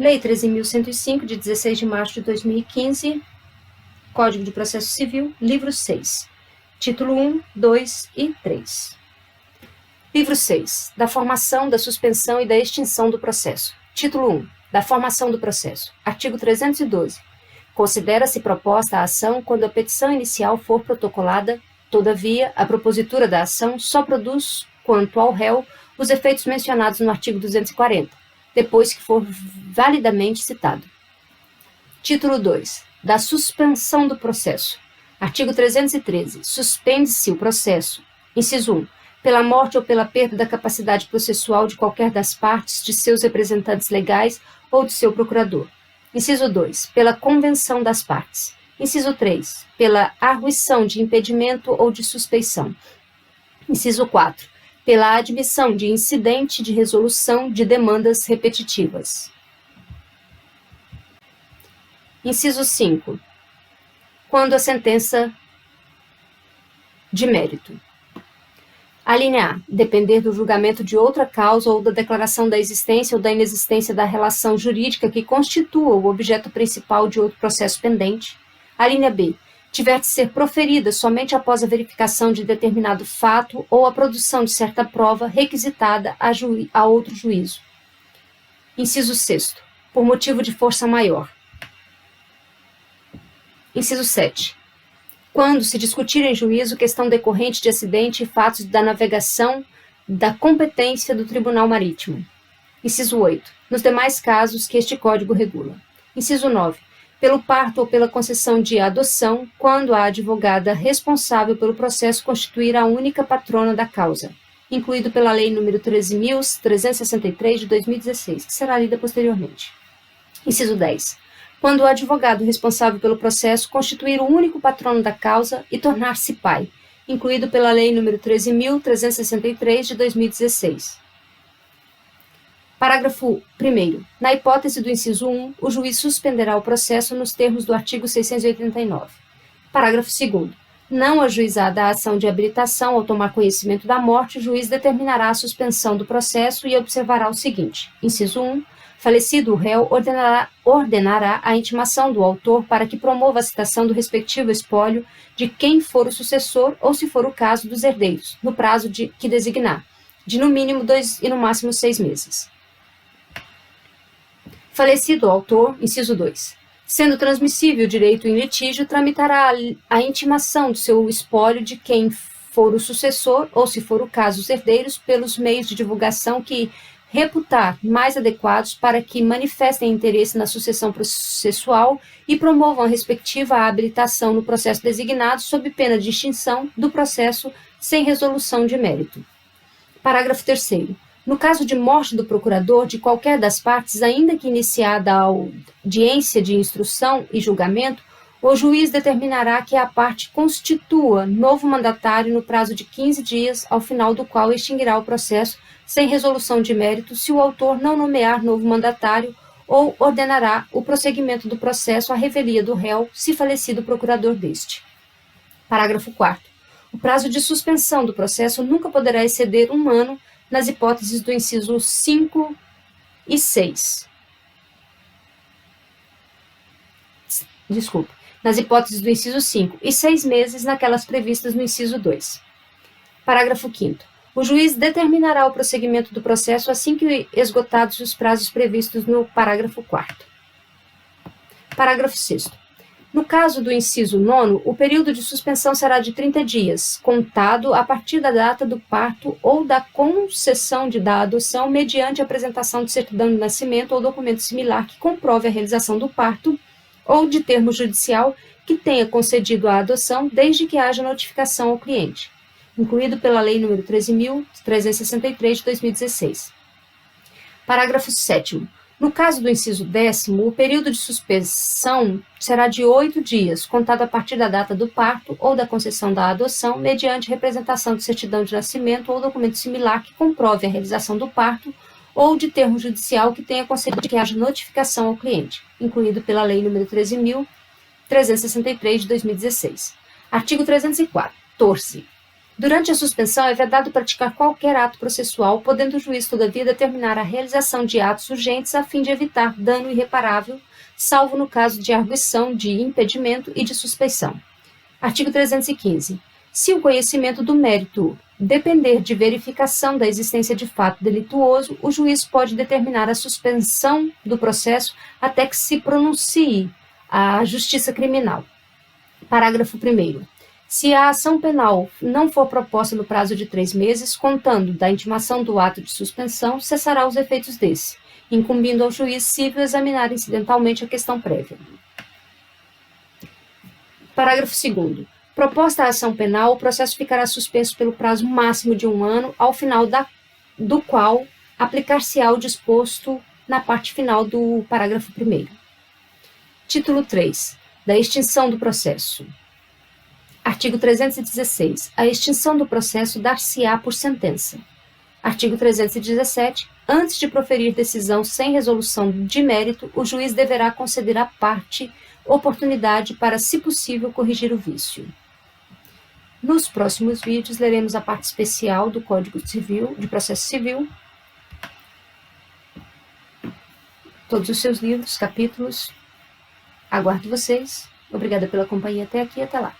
Lei 13.105, de 16 de março de 2015, Código de Processo Civil, livro 6, título 1, 2 e 3. Livro 6, da formação, da suspensão e da extinção do processo. Título 1, da formação do processo. Artigo 312. Considera-se proposta a ação quando a petição inicial for protocolada, todavia, a propositura da ação só produz, quanto ao réu, os efeitos mencionados no artigo 240, depois que for validamente citado. Título 2, da suspensão do processo. Artigo 313. Suspende-se o processo. Inciso 1. Pela morte ou pela perda da capacidade processual de qualquer das partes, de seus representantes legais ou de seu procurador. Inciso 2. Pela convenção das partes. Inciso 3. Pela argüição de impedimento ou de suspeição. Inciso 4. Pela admissão de incidente de resolução de demandas repetitivas. Inciso 5. Quando a sentença de mérito. A linha A. Depender do julgamento de outra causa ou da declaração da existência ou da inexistência da relação jurídica que constitua o objeto principal de outro processo pendente. A linha B. Tiver de ser proferida somente após a verificação de determinado fato ou a produção de certa prova requisitada a outro juízo. Inciso 6. Por motivo de força maior. Inciso 7. Quando se discutir em juízo questão decorrente de acidente e fatos da navegação da competência do Tribunal Marítimo. Inciso 8. Nos demais casos que este Código regula. Inciso 9. Pelo parto ou pela concessão de adoção, quando a advogada responsável pelo processo constituir a única patrona da causa, incluído pela Lei nº 13.363 de 2016, que será lida posteriormente. Inciso 10. Quando o advogado responsável pelo processo constituir o único patrono da causa e tornar-se pai, incluído pela Lei nº 13.363 de 2016. Parágrafo 1º. Na hipótese do inciso 1, o juiz suspenderá o processo nos termos do artigo 689. Parágrafo 2º. Não ajuizada a ação de habilitação ao tomar conhecimento da morte, o juiz determinará a suspensão do processo e observará o seguinte. Inciso 1. Falecido o réu, ordenará a intimação do autor para que promova a citação do respectivo espólio de quem for o sucessor ou, se for o caso, dos herdeiros, no prazo que designar, de no mínimo 2 e no máximo 6 meses. Falecido o autor, inciso 2. Sendo transmissível o direito em litígio, tramitará a intimação do seu espólio de quem for o sucessor ou, se for o caso, os herdeiros, pelos meios de divulgação que reputar mais adequados para que manifestem interesse na sucessão processual e promovam a respectiva habilitação no processo designado sob pena de extinção do processo sem resolução de mérito. Parágrafo 3º. No caso de morte do procurador de qualquer das partes, ainda que iniciada a audiência de instrução e julgamento, o juiz determinará que a parte constitua novo mandatário no prazo de 15 dias, ao final do qual extinguirá o processo sem resolução de mérito, se o autor não nomear novo mandatário, ou ordenará o prosseguimento do processo à revelia do réu, se falecido o procurador deste. Parágrafo 4º. O prazo de suspensão do processo nunca poderá exceder 1 ano nas hipóteses do inciso 5 e 6. Nas hipóteses do inciso 5 e 6 meses naquelas previstas no inciso 2. Parágrafo 5º. O juiz determinará o prosseguimento do processo assim que esgotados os prazos previstos no parágrafo 4º. Parágrafo 6º. No caso do inciso 9º, o período de suspensão será de 30 dias, contado a partir da data do parto ou da concessão da adoção mediante a apresentação de certidão de nascimento ou documento similar que comprove a realização do parto ou de termo judicial que tenha concedido a adoção, desde que haja notificação ao cliente, incluído pela Lei nº 13.363 de 2016. Parágrafo 7º. No caso do inciso 10º, o período de suspensão será de 8 dias, contado a partir da data do parto ou da concessão da adoção, mediante representação de certidão de nascimento ou documento similar que comprove a realização do parto ou de termo judicial que tenha concedido que haja notificação ao cliente, incluído pela Lei nº 13.363 de 2016. Artigo 314. Durante a suspensão, é vedado praticar qualquer ato processual, podendo o juiz, todavia, determinar a realização de atos urgentes a fim de evitar dano irreparável, salvo no caso de arguição, de impedimento e de suspeição. Artigo 315. Se o conhecimento do mérito depender de verificação da existência de fato delituoso, o juiz pode determinar a suspensão do processo até que se pronuncie a justiça criminal. Parágrafo 1º. Se a ação penal não for proposta no prazo de 3 meses, contando da intimação do ato de suspensão, cessará os efeitos desse, incumbindo ao juiz cível examinar incidentalmente a questão prévia. Parágrafo 2º. Proposta a ação penal, o processo ficará suspenso pelo prazo máximo de 1 ano, ao final do qual aplicar-se-á o disposto na parte final do parágrafo 1º. Título 3. Da extinção do processo. Artigo 316. A extinção do processo dar-se-á por sentença. Artigo 317. Antes de proferir decisão sem resolução de mérito, o juiz deverá conceder à parte oportunidade para, se possível, corrigir o vício. Nos próximos vídeos, leremos a parte especial do Código Civil, de Processo Civil, todos os seus livros, capítulos. Aguardo vocês. Obrigada pela companhia até aqui e até lá.